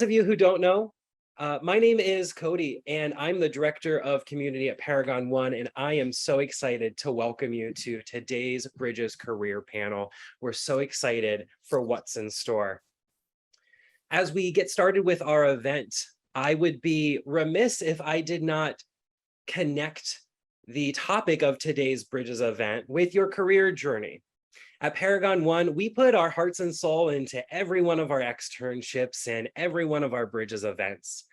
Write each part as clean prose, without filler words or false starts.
Of you who don't know, my name is Cody, and I'm the Director of Community at Paragon One, and I am so excited to welcome you to today's Bridges Career Panel. We're so excited for what's in store. As we get started with our event, I would be remiss if I did not connect the topic of today's Bridges event with your career journey. At Paragon One, we put our hearts and soul into every one of our externships and every one of our Bridges events.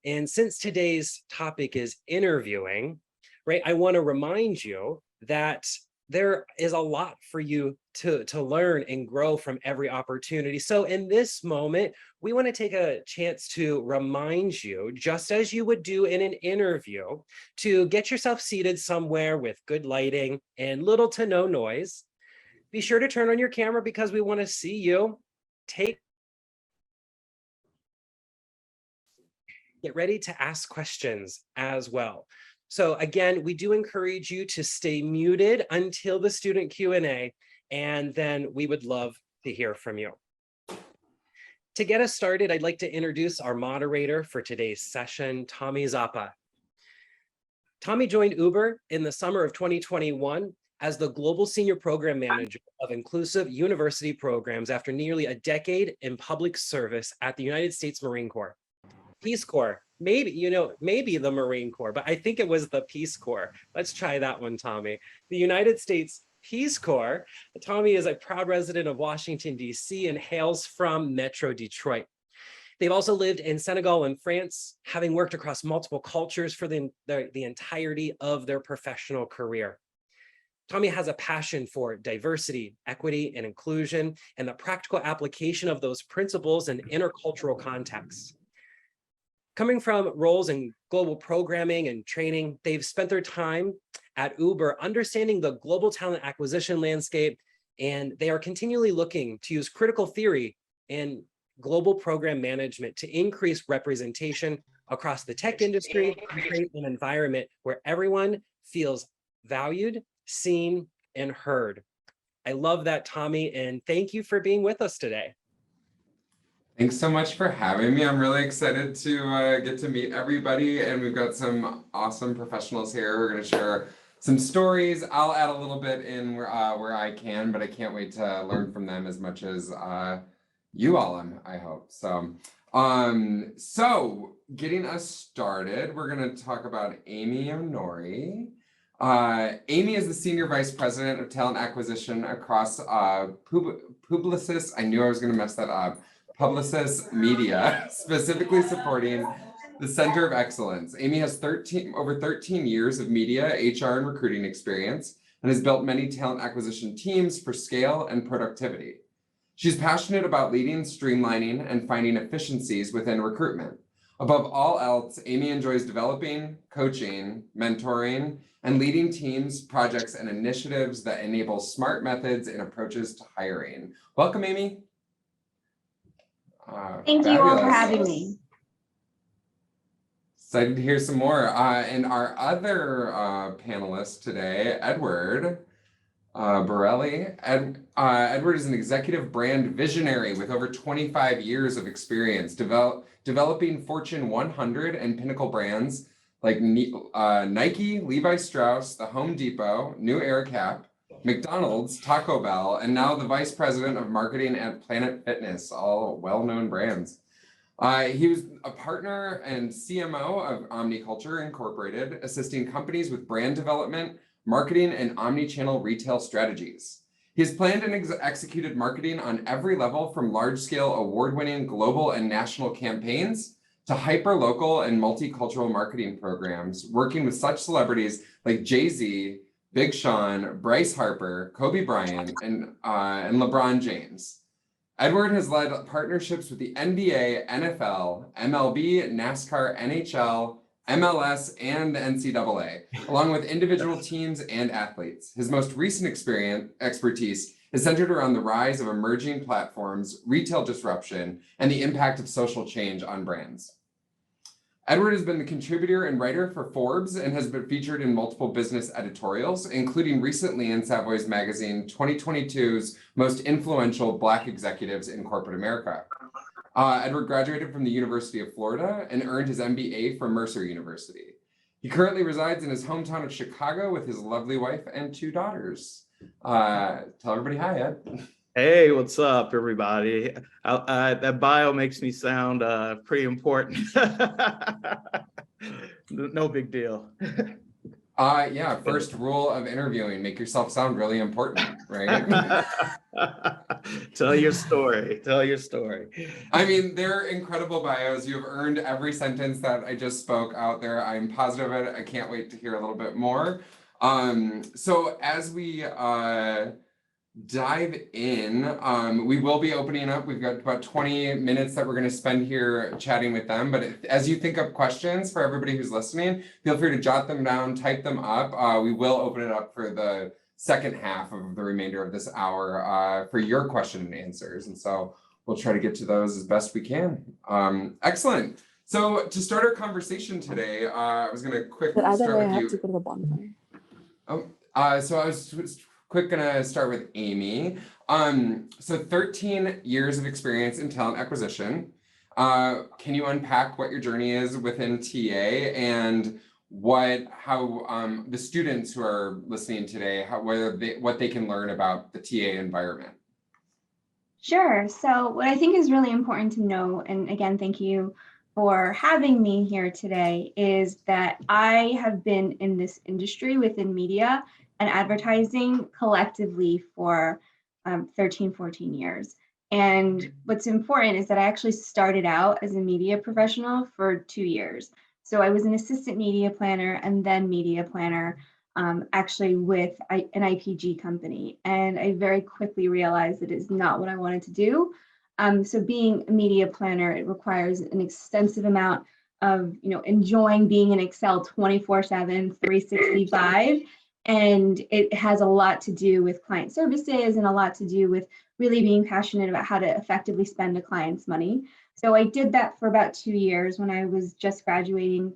And since today's topic is interviewing, right, I want to remind you that there is a lot for you to learn and grow from every opportunity. So in this moment, we want to take a chance to remind you, just as you would do in an interview, to get yourself seated somewhere with good lighting and little to no noise. Be sure to turn on your camera because we want to see you. Get ready to ask questions as well. So again, we do encourage you to stay muted until the student Q&A, and then we would love to hear from you. To get us started, I'd like to introduce our moderator for today's session, Tommy Zappa. Tommy joined Uber in the summer of 2021 as the Global Senior Program Manager of Inclusive University Programs after nearly a decade in public service at the United States Marine Corps. Peace Corps, maybe the Marine Corps, but I think it was the Peace Corps. Let's try that one, Tommy. The United States Peace Corps. Tommy is a proud resident of Washington, D.C. and hails from Metro Detroit. They've also lived in Senegal and France, having worked across multiple cultures for the entirety of their professional career. Tommy has a passion for diversity, equity, and inclusion, and the practical application of those principles in intercultural contexts. Coming from roles in global programming and training, they've spent their time at Uber understanding the global talent acquisition landscape, and they are continually looking to use critical theory and global program management to increase representation across the tech industry and create an environment where everyone feels valued, seen, and heard. I love that, Tommy, and thank you for being with us today. Thanks so much for having me. I'm really excited to get to meet everybody, and we've got some awesome professionals here. We're going to share some stories. I'll add a little bit in where I can, but I can't wait to learn from them as much as you all, I hope. So getting us started, we're going to talk about Amy Onori. Amy is the Senior Vice President of Talent Acquisition across Publicis. I knew I was going to mess that up. Publicis Media, specifically supporting the Center of Excellence. Amy has over 13 years of media, HR, and recruiting experience, and has built many talent acquisition teams for scale and productivity. She's passionate about leading, streamlining, and finding efficiencies within recruitment. Above all else, Amy enjoys developing, coaching, mentoring, and leading teams, projects, and initiatives that enable smart methods and approaches to hiring. Welcome, Amy. Thank you all for having me. Excited to hear some more. And our other panelist today, Edward Borelli. Edward is an executive brand visionary with over 25 years of experience developing Fortune 100 and pinnacle brands like Nike, Levi Strauss, the Home Depot, New Air Cap, McDonald's, Taco Bell, and now the Vice President of Marketing at Planet Fitness, all well-known brands. He was a partner and CMO of Omniculture Incorporated, assisting companies with brand development, marketing, and omni-channel retail strategies. He has planned and executed marketing on every level, from large-scale award-winning global and national campaigns to hyper-local and multicultural marketing programs, working with such celebrities like Jay-Z, Big Sean, Bryce Harper, Kobe Bryant, and LeBron James. Edward has led partnerships with the NBA, NFL, MLB, NASCAR, NHL, MLS, and the NCAA, along with individual teams and athletes. His most recent expertise is centered around the rise of emerging platforms, retail disruption, and the impact of social change on brands. Edward has been the contributor and writer for Forbes and has been featured in multiple business editorials, including recently in Savoy's magazine 2022's Most Influential Black Executives in Corporate America. Edward graduated from the University of Florida and earned his MBA from Mercer University. He currently resides in his hometown of Chicago with his lovely wife and 2 daughters. Tell everybody hi, Ed. Hey, what's up, everybody? That bio makes me sound pretty important. No big deal. Yeah, first rule of interviewing, make yourself sound really important, right? Tell your story. Tell your story. I mean, they're incredible bios. You've earned every sentence that I just spoke out there. I'm positive of it. I can't wait to hear a little bit more. So as we dive in, we will be opening up. We've got about 20 minutes that we're going to spend here chatting with them. But as you think of questions for everybody who's listening, feel free to jot them down, type them up. We will open it up for the second half of the remainder of this hour for your question and answers. And so we'll try to get to those as best we can. Excellent. So to start our conversation today, I was going to quickly start with you. To go to the bonfire. So I was gonna start with Amy. So 13 years of experience in talent acquisition. Can you unpack what your journey is within TA and how the students who are listening today, what they can learn about the TA environment? Sure. So what I think is really important to know, and again, thank you for having me here today, is that I have been in this industry within media and advertising collectively for 13, 14 years. And what's important is that I actually started out as a media professional for 2 years. So I was an assistant media planner and then media planner actually with an IPG company. And I very quickly realized that it's not what I wanted to do. So being a media planner, it requires an extensive amount of, enjoying being in Excel 24/7, 365. And it has a lot to do with client services and a lot to do with really being passionate about how to effectively spend a client's money. So I did that for about 2 years when I was just graduating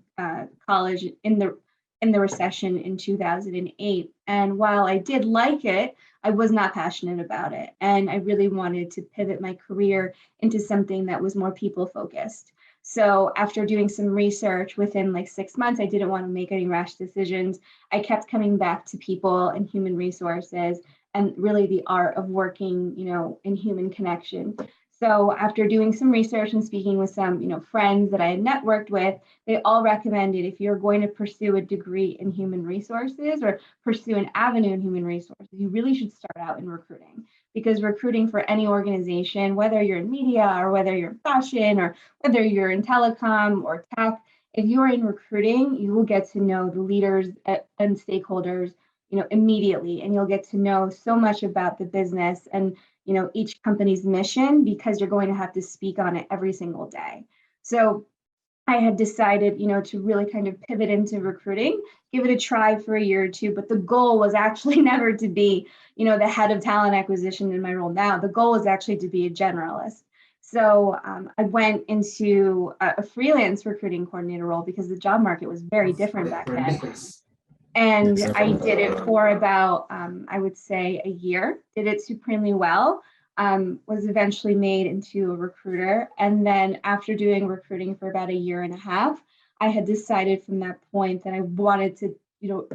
college in the recession in 2008. And while I did like it, I was not passionate about it. And I really wanted to pivot my career into something that was more people focused. So after doing some research within like 6 months, I didn't want to make any rash decisions. I kept coming back to people and human resources and really the art of working, in human connection. So after doing some research and speaking with some, friends that I had networked with, they all recommended if you're going to pursue a degree in human resources or pursue an avenue in human resources, you really should start out in recruiting. Because recruiting for any organization, whether you're in media or whether you're in fashion or whether you're in telecom or tech, if you're in recruiting, you will get to know the leaders and stakeholders, immediately, and you'll get to know so much about the business and each company's mission because you're going to have to speak on it every single day. So I had decided, to really kind of pivot into recruiting, give it a try for a year or two. But the goal was actually never to be, the head of talent acquisition in my role now. The goal was actually to be a generalist. So I went into a freelance recruiting coordinator role because the job market was very different back then. And I did it for about, I would say, a year, did it supremely well. Was eventually made into a recruiter. And then after doing recruiting for about a year and a half, I had decided from that point that I wanted to,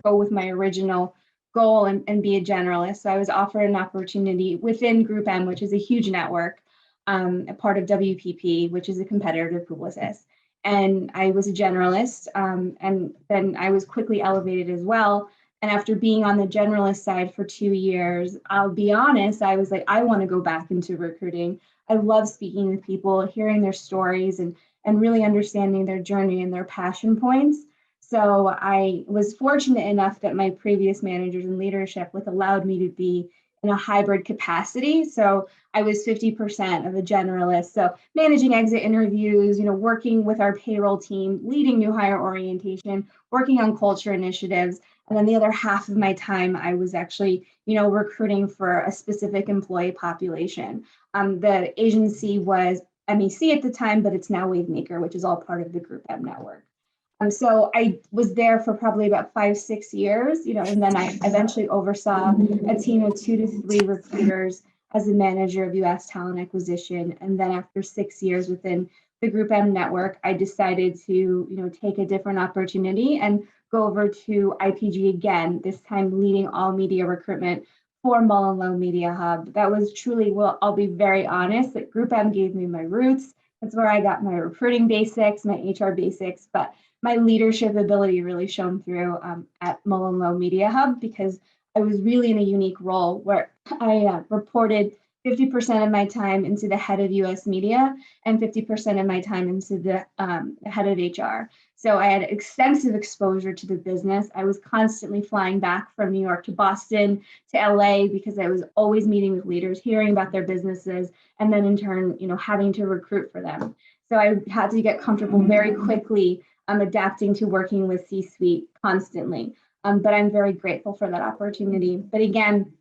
go with my original goal and be a generalist. So I was offered an opportunity within Group M, which is a huge network, a part of WPP, which is a competitor to Publicis. And I was a generalist, and then I was quickly elevated as well. And after being on the generalist side for 2 years, I'll be honest, I was like, I want to go back into recruiting. I love speaking with people, hearing their stories and really understanding their journey and their passion points. So I was fortunate enough that my previous managers and leadership allowed me to be in a hybrid capacity. So I was 50% of a generalist. So managing exit interviews, working with our payroll team, leading new hire orientation, working on culture initiatives. And then the other half of my time, I was actually, recruiting for a specific employee population. The agency was MEC at the time, but it's now Wavemaker, which is all part of the Group M network. So I was there for probably about 5-6 years, and then I eventually oversaw a team of 2 to 3 recruiters as a manager of US talent acquisition. And then after 6 years within the Group M network, I decided to, take a different opportunity and go over to IPG again, this time leading all media recruitment for Mullen Media Hub. That was truly, well, I'll be very honest, that Group M gave me my roots. That's where I got my recruiting basics, my HR basics, but my leadership ability really shone through at Mullen Media Hub, because I was really in a unique role where I reported 50% of my time into the head of US media and 50% of my time into the head of HR. So I had extensive exposure to the business. I was constantly flying back from New York to Boston to LA because I was always meeting with leaders, hearing about their businesses, and then in turn, having to recruit for them. So I had to get comfortable very quickly adapting to working with C-suite constantly. But I'm very grateful for that opportunity. But again,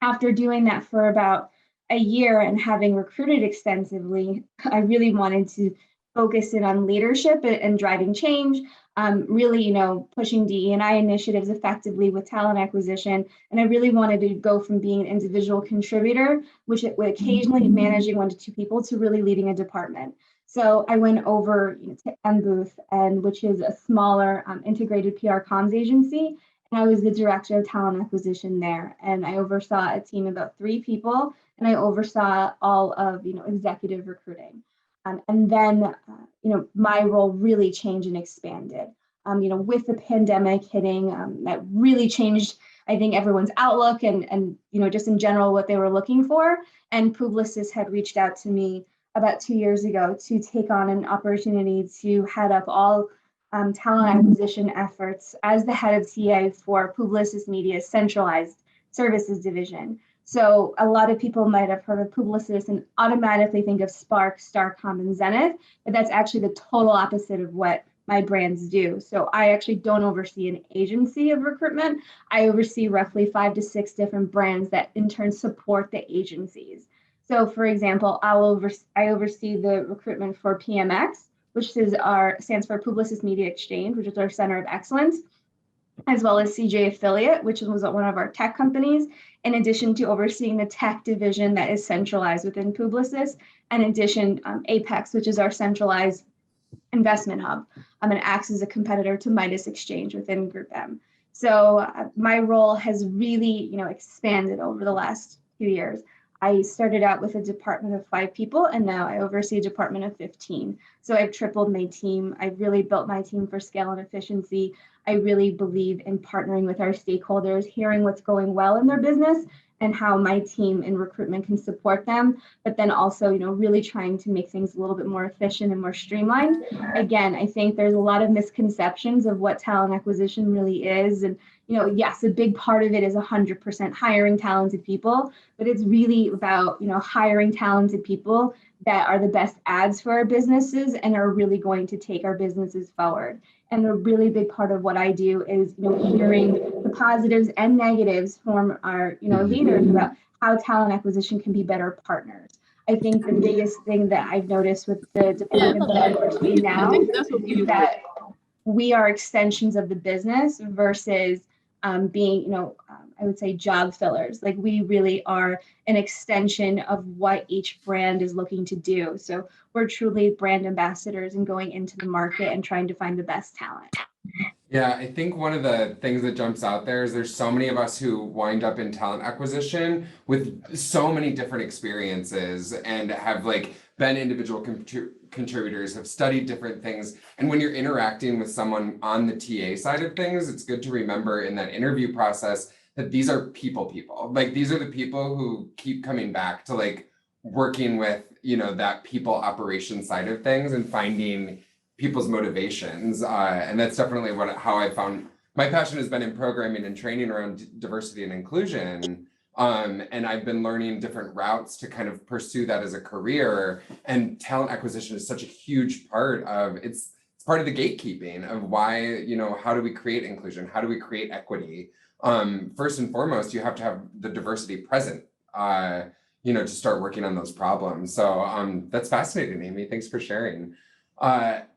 after doing that for about a year and having recruited extensively, I really wanted to focus in on leadership and driving change, really, pushing DE&I initiatives effectively with talent acquisition. And I really wanted to go from being an individual contributor, which it would occasionally managing 1 to 2 people, to really leading a department. So I went over to Mbooth, and which is a smaller integrated PR comms agency. And I was the director of talent acquisition there. And I oversaw a team of about 3 people, and I oversaw all of, executive recruiting. And then, my role really changed and expanded. With the pandemic hitting, that really changed, I think, everyone's outlook and just in general what they were looking for. And Publicis had reached out to me about 2 years ago to take on an opportunity to head up all talent acquisition efforts as the head of TA for Publicis Media's centralized services division. So a lot of people might have heard of Publicis and automatically think of Spark, Starcom, and Zenith, but that's actually the total opposite of what my brands do. So I actually don't oversee an agency of recruitment. I oversee roughly 5 to 6 different brands that in turn support the agencies. So for example, I oversee the recruitment for PMX, which stands for Publicis Media Exchange, which is our center of excellence, as well as CJ Affiliate, which was one of our tech companies, in addition to overseeing the tech division that is centralized within Publicis, and in addition, Apex, which is our centralized investment hub, and acts as a competitor to Midas Exchange within Group M. So my role has really, expanded over the last few years. I started out with a department of 5 people, and now I oversee a department of 15. So I've tripled my team. I've really built my team for scale and efficiency. I really believe in partnering with our stakeholders, hearing what's going well in their business and how my team in recruitment can support them, but then also, really trying to make things a little bit more efficient and more streamlined. Again, I think there's a lot of misconceptions of what talent acquisition really is. And, yes, a big part of it is 100% hiring talented people, but it's really about, hiring talented people that are the best ads for our businesses and are really going to take our businesses forward. And a really big part of what I do is, hearing the positives and negatives from our, leaders about how talent acquisition can be better partners. I think the biggest thing that I've noticed with the department that I oversee now is that we are extensions of the business versus being, I would say job fillers. Like we really are an extension of what each brand is looking to do. So we're truly brand ambassadors and going into the market and trying to find the best talent. Yeah, I think one of the things that jumps out there is there's so many of us who wind up in talent acquisition with so many different experiences and have been individual contributors, have studied different things. And when you're interacting with someone on the TA side of things, it's good to remember in that interview process that these are people. These are the people who keep coming back to working with, that people operation side of things and finding people's motivations. And that's definitely how I found my passion has been in programming and training around diversity and inclusion. And I've been learning different routes to kind of pursue that as a career. And talent acquisition is such a huge part of it's part of the gatekeeping of why, how do we create inclusion? How do we create equity? First and foremost, you have to have the diversity present, to start working on those problems. So that's fascinating, Amy. Thanks for sharing.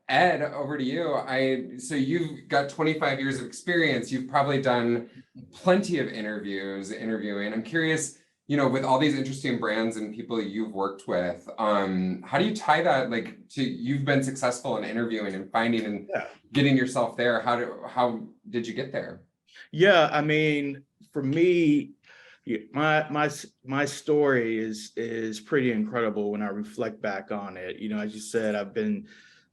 Ed, over to you. So you've got 25 years of experience. You've probably done plenty of interviewing. I'm curious, you know, with all these interesting brands and people you've worked with, how do you tie that like to you've been successful in interviewing and finding and Yeah. getting yourself there? How did you get there? Yeah, I mean, for me, my story is pretty incredible when I reflect back on it. You know, as you said, I've been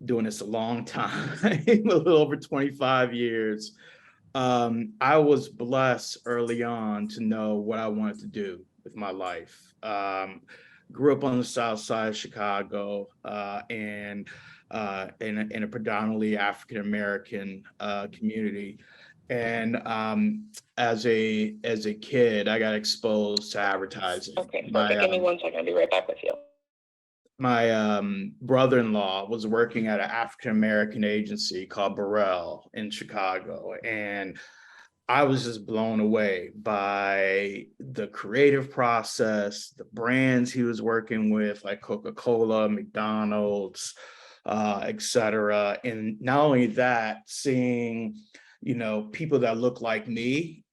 doing this a long time, a little over 25 years. I was blessed early on to know what I wanted to do with my life. Grew up on the south side of Chicago, and in a predominantly African American community. And as a kid, I got exposed to advertising. Okay, perfect. Give me 1 second. I'll be right back with you. My brother-in-law was working at an African American agency called Burrell in Chicago, and I was just blown away by the creative process, the brands he was working with, like Coca-Cola, McDonald's, et cetera. And not only that, seeing, you know, people that look like me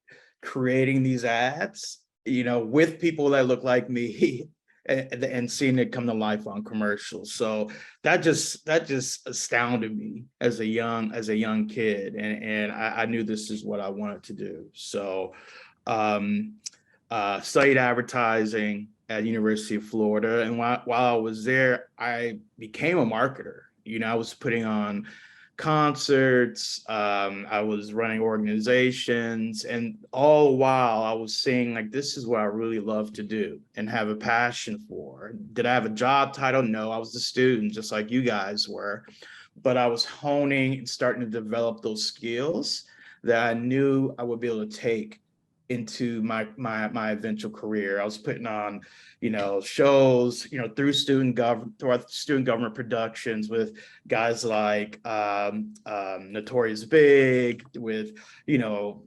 creating these ads, you know, with people that look like me and seeing it come to life on commercials. So that just astounded me as a young kid. And I knew this is what I wanted to do. So studied advertising at University of Florida. And while I was there, I became a marketer. You know, I was putting on concerts, I was running organizations, and all the while I was saying, like, this is what I really love to do and have a passion for. Did I have a job title? No, I was a student just like you guys were, but I was honing and starting to develop those skills that I knew I would be able to take into my eventual career. I was putting on, you know, shows, you know, through student government productions with guys like Notorious Big, with, you know,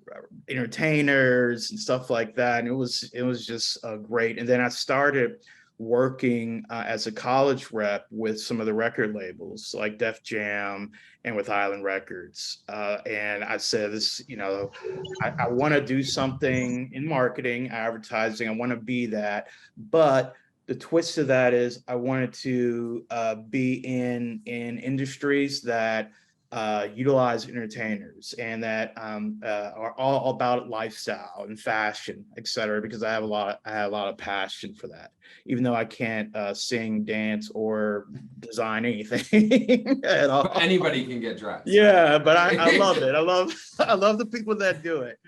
entertainers and stuff like that. And it was just great. And then I started working as a college rep with some of the record labels like Def Jam and with Island Records. And I said, this, you know, I want to do something in marketing, advertising. I want to be that. But the twist to that is I wanted to be in industries that utilize entertainers and that are all about lifestyle and fashion, et cetera, because I had a lot of passion for that, even though I can't sing, dance, or design anything at all. But anybody can get dressed. Yeah, but I love it. I love the people that do it.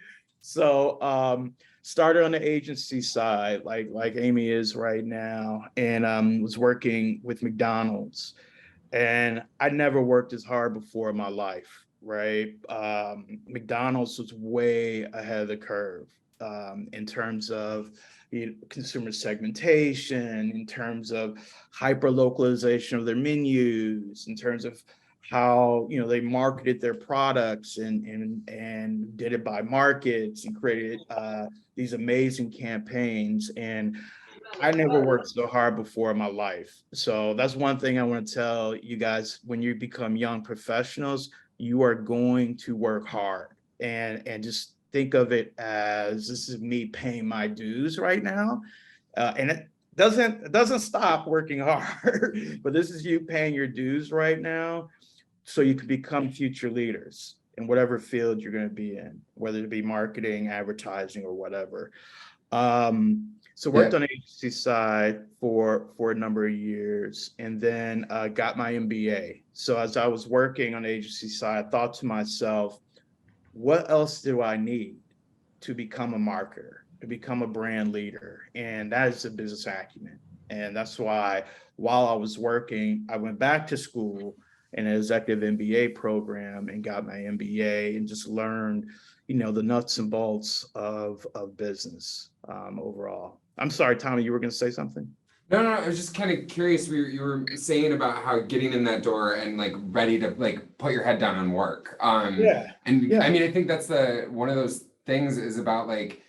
So started on the agency side, like Amy is right now, and was working with McDonald's. And I never worked as hard before in my life, right? McDonald's was way ahead of the curve in terms of, you know, consumer segmentation, in terms of hyper localization of their menus, in terms of how, you know, they marketed their products and did it by markets and created these amazing campaigns. And I never worked so hard before in my life. So that's one thing I want to tell you guys. When you become young professionals, you are going to work hard, and just think of it as, this is me paying my dues right now. And it doesn't stop working hard, but this is you paying your dues right now so you can become future leaders in whatever field you're going to be in, whether it be marketing, advertising, or whatever. So worked on the agency side for a number of years, and then got my MBA. So as I was working on the agency side, I thought to myself, what else do I need to become a marketer, to become a brand leader? And that is a business acumen. And that's why while I was working, I went back to school in an executive MBA program and got my MBA and just learned, you know, the nuts and bolts of business overall. I'm sorry, Tommy, you were going to say something? No, I was just kind of curious. You were saying about how getting in that door and like ready to like put your head down and work. Yeah. I mean, I think that's one of those things is about like,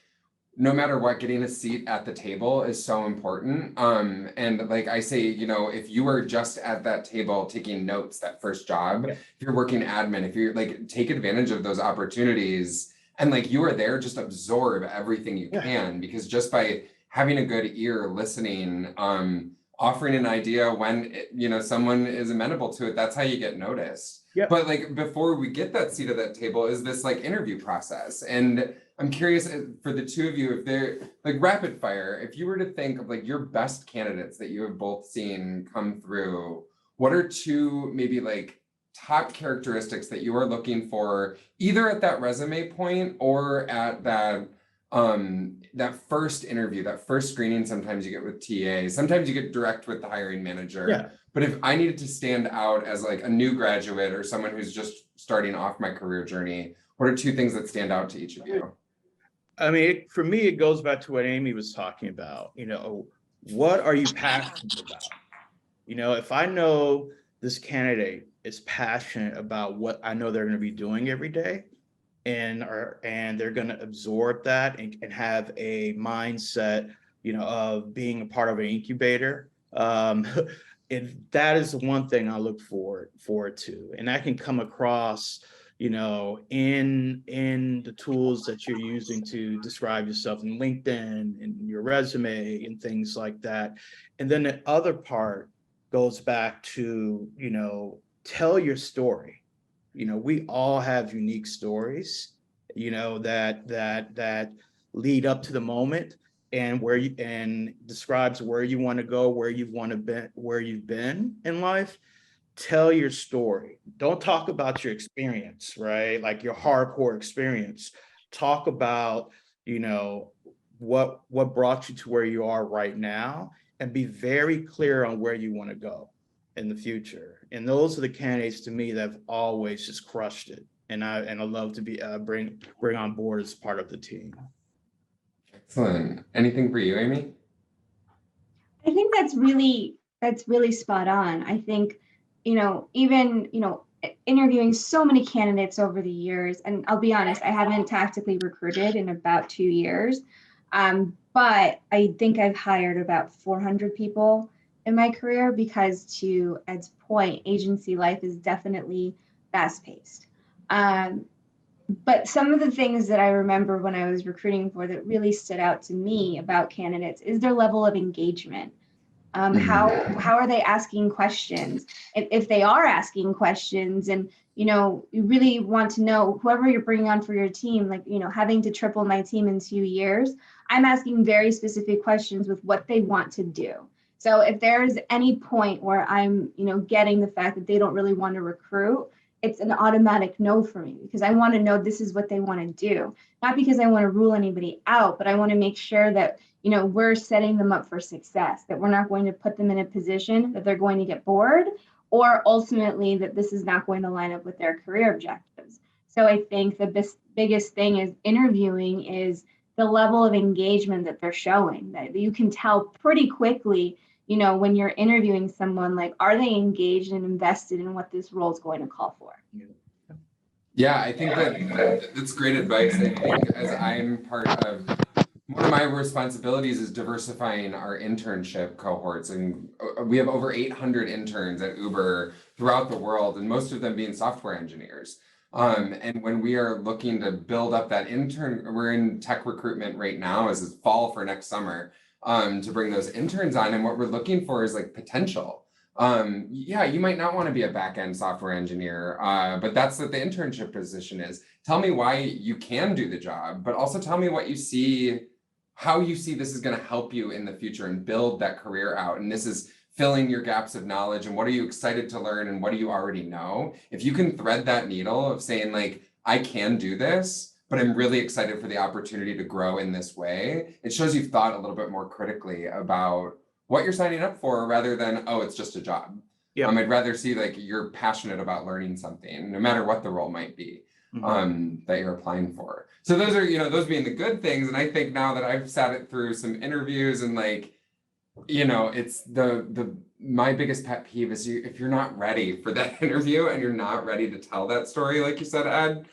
no matter what, getting a seat at the table is so important. And like I say, you know, if you were just at that table taking notes that first job, if you're working admin, if you're like, take advantage of those opportunities, and like you are there, just absorb everything you can, because just by having a good ear, listening, offering an idea when someone is amenable to it. That's how you get noticed. Yep. But like before we get that seat at that table is this like interview process. And I'm curious for the two of you, if they're like rapid fire, if you were to think of like your best candidates that you have both seen come through, what are two maybe like top characteristics that you are looking for either at that resume point or at that that first interview, that first screening? Sometimes you get with TA, sometimes you get direct with the hiring manager. Yeah. But if I needed to stand out as like a new graduate or someone who's just starting off my career journey, what are two things that stand out to each of you? I mean, for me, it goes back to what Amy was talking about. What are you passionate about? If I know this candidate is passionate about what I know they're going to be doing every day, and they're going to absorb that and have a mindset, of being a part of an incubator. And that is the one thing I look forward to, and that can come across, in the tools that you're using to describe yourself in LinkedIn and your resume and things like that. And then the other part goes back to, tell your story. We all have unique stories, that lead up to the moment and describes where you want to go, where you've been in life. Tell your story. Don't talk about your experience, right? Like your hardcore experience. Talk about, what brought you to where you are right now, and be very clear on where you want to go in the future. And those are the candidates to me that have always just crushed it. And I love to be bring on board as part of the team. Excellent. Anything for you, Amy? I think that's really spot on. I think, even, interviewing so many candidates over the years, and I'll be honest, I haven't tactically recruited in about 2 years. But I think I've hired about 400 people in my career because, to Ed's point, agency life is definitely fast-paced. But some of the things that I remember when I was recruiting for that really stood out to me about candidates is their level of engagement. How are they asking questions? If they are asking questions, and you really want to know whoever you're bringing on for your team, like having to triple my team in 2 years, I'm asking very specific questions with what they want to do. So if there's any point where I'm getting the fact that they don't really want to recruit, it's an automatic no for me, because I want to know this is what they want to do. Not because I want to rule anybody out, but I want to make sure that we're setting them up for success, that we're not going to put them in a position that they're going to get bored, or ultimately that this is not going to line up with their career objectives. So I think the biggest thing is interviewing is the level of engagement that they're showing, that you can tell pretty quickly, when you're interviewing someone, like, are they engaged and invested in what this role is going to call for? Yeah, I think that's great advice. I think as I'm part of, one of my responsibilities is diversifying our internship cohorts, and we have over 800 interns at Uber throughout the world, and most of them being software engineers. And when we are looking to build up that we're in tech recruitment right now as it's fall for next summer, to bring those interns on. And what we're looking for is like potential. Yeah, you might not want to be a back-end software engineer, but that's what the internship position is. Tell me why you can do the job, but also tell me what you see, how you see this is going to help you in the future and build that career out. And this is filling your gaps of knowledge, and what are you excited to learn, and what do you already know? If you can thread that needle of saying like, I can do this, but I'm really excited for the opportunity to grow in this way, it shows you've thought a little bit more critically about what you're signing up for, rather than, oh, it's just a job. Yeah. I'd rather see like you're passionate about learning something, no matter what the role might be, that you're applying for. So those are, those being the good things. And I think now that I've sat it through some interviews, and like, it's my biggest pet peeve is if you're not ready for that interview and you're not ready to tell that story, like you said, Ed,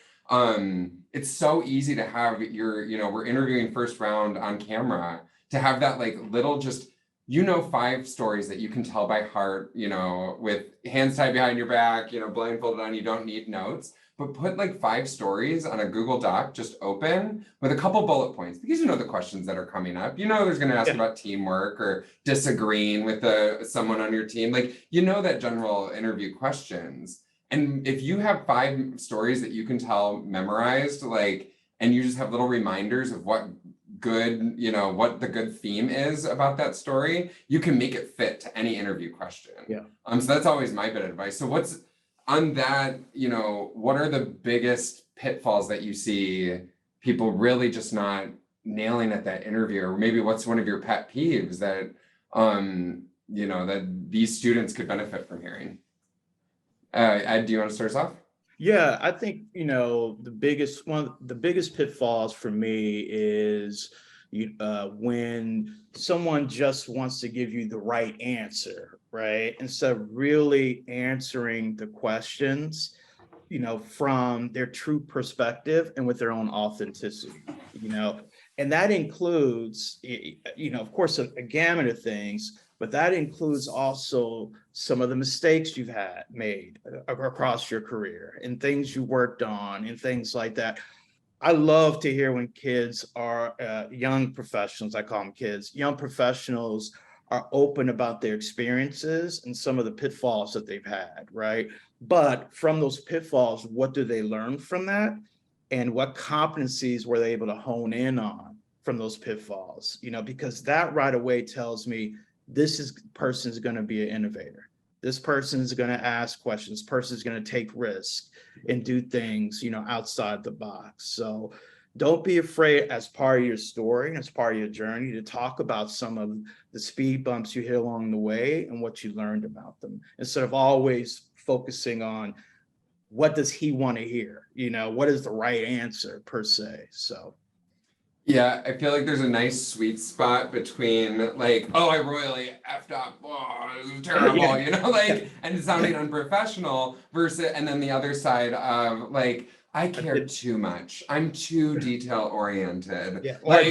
it's so easy to have we're interviewing first round on camera, to have that like little just you know 5 stories that you can tell by heart, with hands tied behind your back, blindfolded on, you don't need notes, but put like 5 stories on a Google Doc, just open with a couple bullet points, because you know the questions that are coming up. There's going to ask about teamwork or disagreeing with someone on your team. Like, that general interview questions. And if you have 5 stories that you can tell memorized, like, and you just have little reminders of what what the good theme is about that story, you can make it fit to any interview question. Yeah. So that's always my bit of advice. So what's on that, what are the biggest pitfalls that you see people really just not nailing at that interview? Or maybe what's one of your pet peeves that, that these students could benefit from hearing? Ed, do you want to start us off? Yeah, I think, the biggest pitfalls for me is when someone just wants to give you the right answer, right? Instead of really answering the questions, from their true perspective and with their own authenticity, and that includes, of course, a gamut of things, but that includes also some of the mistakes you've made across your career and things you worked on and things like that. I love to hear when kids are young professionals, I call them kids, young professionals are open about their experiences and some of the pitfalls that they've had, right? But from those pitfalls, what do they learn from that? And what competencies were they able to hone in on from those pitfalls? Because that right away tells me this person is going to be an innovator. This person is going to ask questions. Person is going to take risks and do things, outside the box. So don't be afraid, as part of your story, as part of your journey, to talk about some of the speed bumps you hit along the way and what you learned about them, instead of always focusing on what does he want to hear? What is the right answer per se? So. Yeah, I feel like there's a nice sweet spot between like, oh, I royally effed up, oh, it was terrible, and sounding unprofessional versus, and then the other side of like, I care too much. I'm too detail oriented. Yeah, well,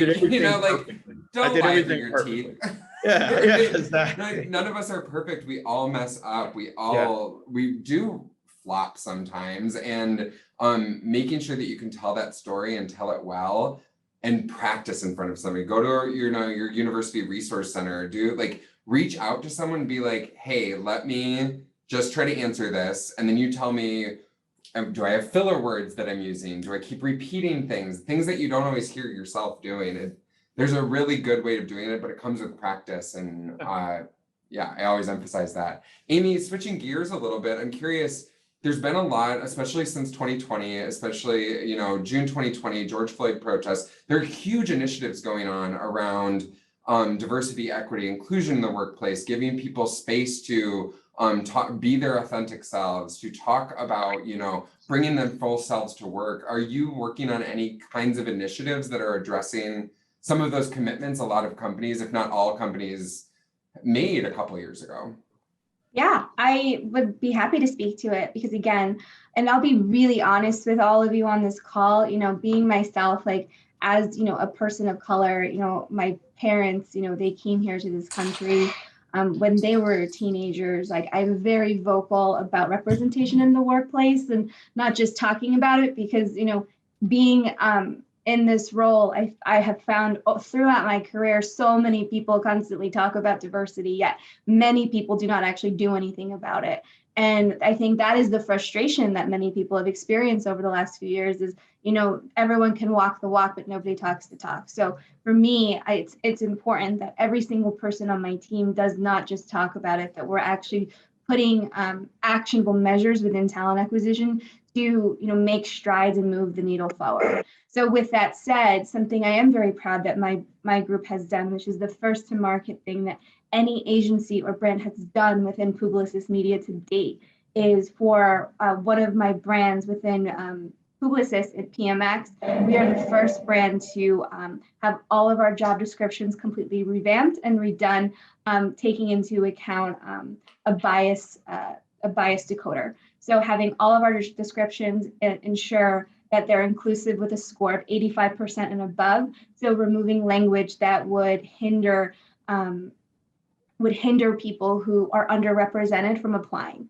don't lie through your teeth. Yeah, exactly. None of us are perfect. We all mess up. We do flop sometimes, and making sure that you can tell that story and tell it well and practice in front of somebody. Go to your university resource center, reach out to someone and be like, hey, let me just try to answer this, and then you tell me, do I have filler words that I'm using? Do I keep repeating things that you don't always hear yourself doing? There's a really good way of doing it, but it comes with practice. And I always emphasize that. Amy, switching gears a little bit, I'm curious, there's been a lot, especially since 2020, especially, June 2020, George Floyd protests. There are huge initiatives going on around diversity, equity, inclusion in the workplace, giving people space to be their authentic selves, to talk about, bringing them full selves to work. Are you working on any kinds of initiatives that are addressing some of those commitments a lot of companies, if not all companies, made a couple of years ago? Yeah, I would be happy to speak to it because again, and I'll be really honest with all of you on this call, being myself, like as, a person of color, my parents, they came here to this country when they were teenagers. Like I'm very vocal about representation in the workplace and not just talking about it because, being in this role, I have found throughout my career, so many people constantly talk about diversity, yet many people do not actually do anything about it. And I think that is the frustration that many people have experienced over the last few years is, everyone can walk the walk, but nobody talks the talk. So for me, it's important that every single person on my team does not just talk about it, that we're actually putting actionable measures within talent acquisition to make strides and move the needle forward. So with that said, something I am very proud that my group has done, which is the first to market thing that any agency or brand has done within Publicis Media to date, is for one of my brands within Publicis at PMX. We are the first brand to have all of our job descriptions completely revamped and redone, taking into account a bias decoder. So having all of our descriptions ensure that they're inclusive with a score of 85% and above. So removing language that would hinder would hinder people who are underrepresented from applying.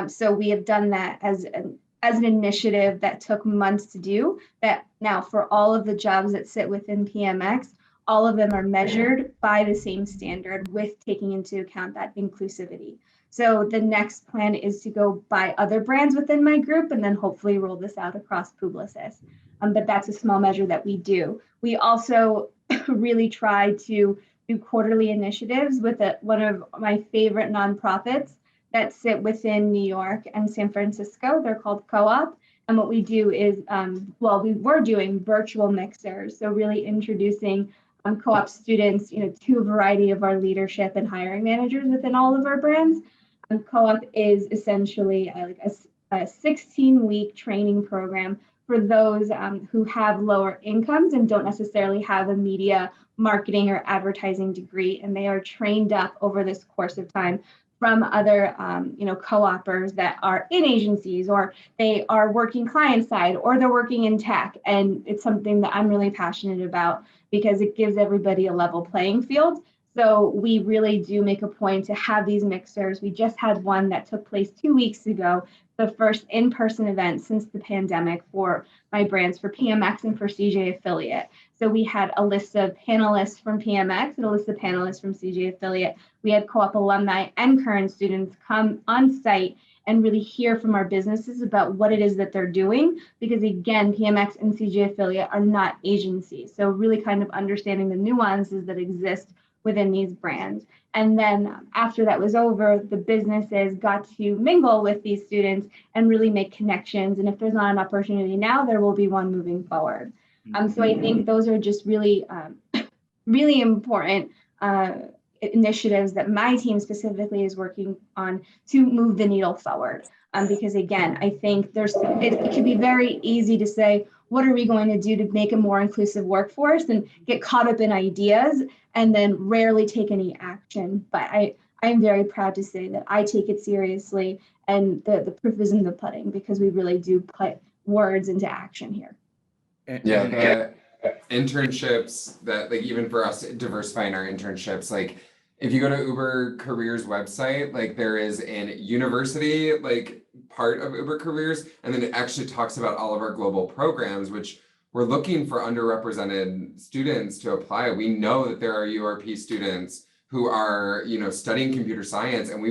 So we have done that as an initiative that took months to do, that now for all of the jobs that sit within PMX, all of them are measured by the same standard with taking into account that inclusivity. So the next plan is to go buy other brands within my group and then hopefully roll this out across Publicis. But that's a small measure that we do. We also really try to do quarterly initiatives with one of my favorite nonprofits that sit within New York and San Francisco. They're called Co-op. And what we do is, we were doing virtual mixers. So really introducing Co-op students, to a variety of our leadership and hiring managers within all of our brands. Co-op is essentially a 16-week training program for those who have lower incomes and don't necessarily have a media marketing or advertising degree, and they are trained up over this course of time from other co-opers that are in agencies, or they are working client side, or they're working in tech. And it's something that I'm really passionate about because it gives everybody a level playing field. So we really do make a point to have these mixers. We just had one that took place 2 weeks ago, the first in-person event since the pandemic for my brands, for PMX and for CJ Affiliate. So we had a list of panelists from PMX and a list of panelists from CJ Affiliate. We had Co-op alumni and current students come on site and really hear from our businesses about what it is that they're doing. Because again, PMX and CJ Affiliate are not agencies. So really kind of understanding the nuances that exist within these brands. And then after that was over, the businesses got to mingle with these students and really make connections. And if there's not an opportunity now, there will be one moving forward. So I think those are just really, really important initiatives that my team specifically is working on to move the needle forward. Because again, I think it can be very easy to say, what are we going to do to make a more inclusive workforce, and get caught up in ideas and then rarely take any action. But I'm very proud to say that I take it seriously, and the proof is in the pudding, because we really do put words into action here. Yeah, the internships that, like, even for us diversifying our internships, like if you go to Uber Careers website, like there is an university like part of Uber Careers, and then it actually talks about all of our global programs, which we're looking for underrepresented students to apply. We know that there are URP students who are, studying computer science, and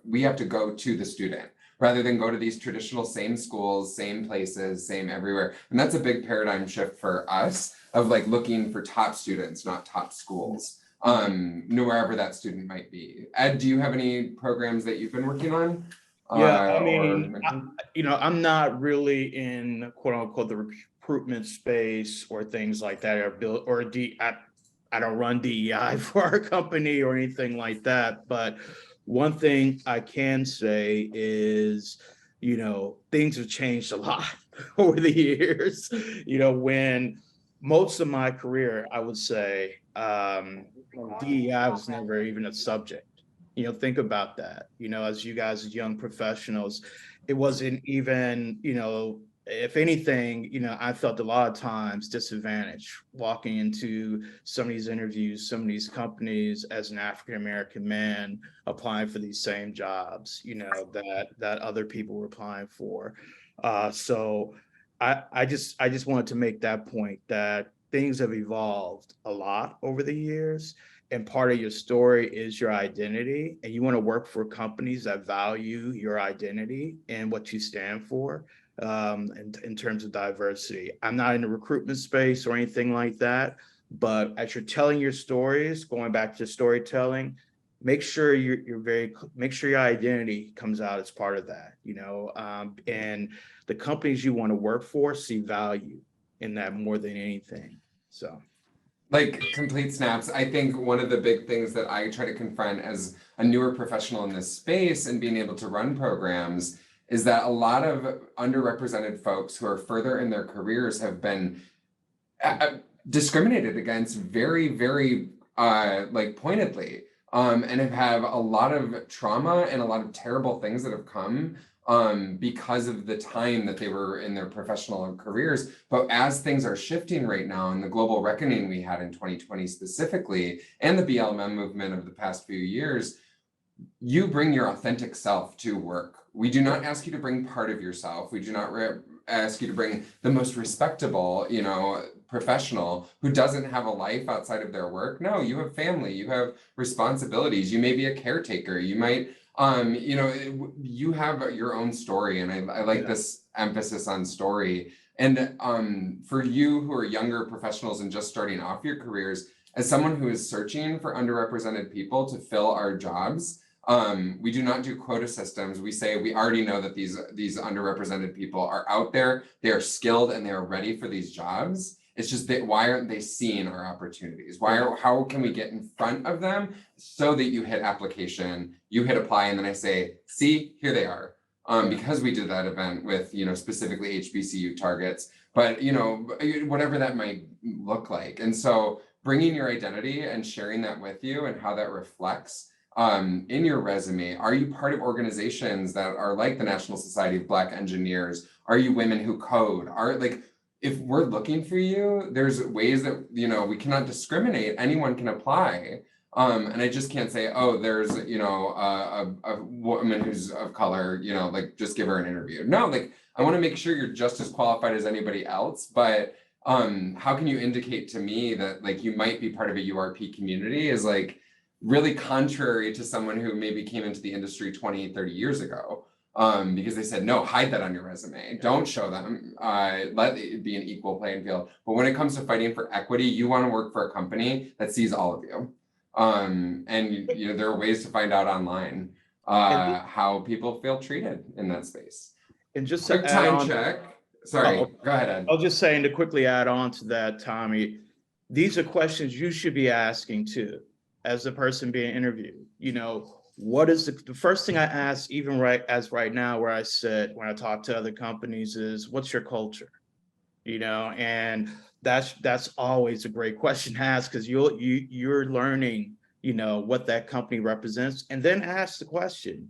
we have to go to the student rather than go to these traditional same schools, same places, same everywhere. And that's a big paradigm shift for us of like looking for top students, not top schools, wherever that student might be. Ed, do you have any programs that you've been working on? Yeah, I'm not really in quote unquote the recruitment space or things like that, I don't run DEI for our company or anything like that. But one thing I can say is, things have changed a lot over the years. When most of my career, I would say, DEI was never even a subject. Think about that. As you guys, as young professionals, it wasn't even, if anything, I felt a lot of times disadvantaged walking into some of these interviews, some of these companies as an African-American man applying for these same jobs, that other people were applying for. So I just wanted to make that point, that things have evolved a lot over the years. And part of your story is your identity, and you want to work for companies that value your identity and what you stand for. In terms of diversity. I'm not in the recruitment space or anything like that, but as you're telling your stories, going back to storytelling, make sure make sure your identity comes out as part of that, and the companies you want to work for see value in that more than anything. So. Like complete snaps. I think one of the big things that I try to confront as a newer professional in this space and being able to run programs is that a lot of underrepresented folks who are further in their careers have been discriminated against very, very pointedly, and have a lot of trauma and a lot of terrible things that have come because of the time that they were in their professional careers. But as things are shifting right now, and the global reckoning we had in 2020 specifically, and the BLM movement of the past few years, you bring your authentic self to work. We do not ask you to bring part of yourself. We do not ask you to bring the most respectable, professional who doesn't have a life outside of their work. No, you have family, you have responsibilities. You may be a caretaker. You might, you have your own story. And I like this emphasis on story. And for you who are younger professionals and just starting off your careers, as someone who is searching for underrepresented people to fill our jobs, we do not do quota systems. We say we already know that these underrepresented people are out there, they are skilled, and they are ready for these jobs. It's just that why aren't they seeing our opportunities? How can we get in front of them so that you hit application, you hit apply, and then I say, see, here they are. Because we did that event with, specifically HBCU targets, but whatever that might look like. And so bringing your identity and sharing that with you and how that reflects in your resume. Are you part of organizations that are like the National Society of Black Engineers? Are you women who code? If we're looking for you, there's ways that, we cannot discriminate. Anyone can apply. And I just can't say, oh, there's, a woman who's of color, just give her an interview. No, I want to make sure you're just as qualified as anybody else, but how can you indicate to me that you might be part of a URP community is really contrary to someone who maybe came into the industry 20, 30 years ago, because they said, no, hide that on your resume. Don't show them, let it be an equal playing field. But when it comes to fighting for equity, you want to work for a company that sees all of you. And there are ways to find out online how people feel treated in that space. And just quick time check. Sorry, go ahead, Ed. I was just saying to quickly add on to that, Tommy, these are questions you should be asking too, as the person being interviewed. What is the first thing I ask, even right now, where I sit when I talk to other companies is, what's your culture? And that's always a great question to ask, because you're learning, what that company represents, and then ask the question,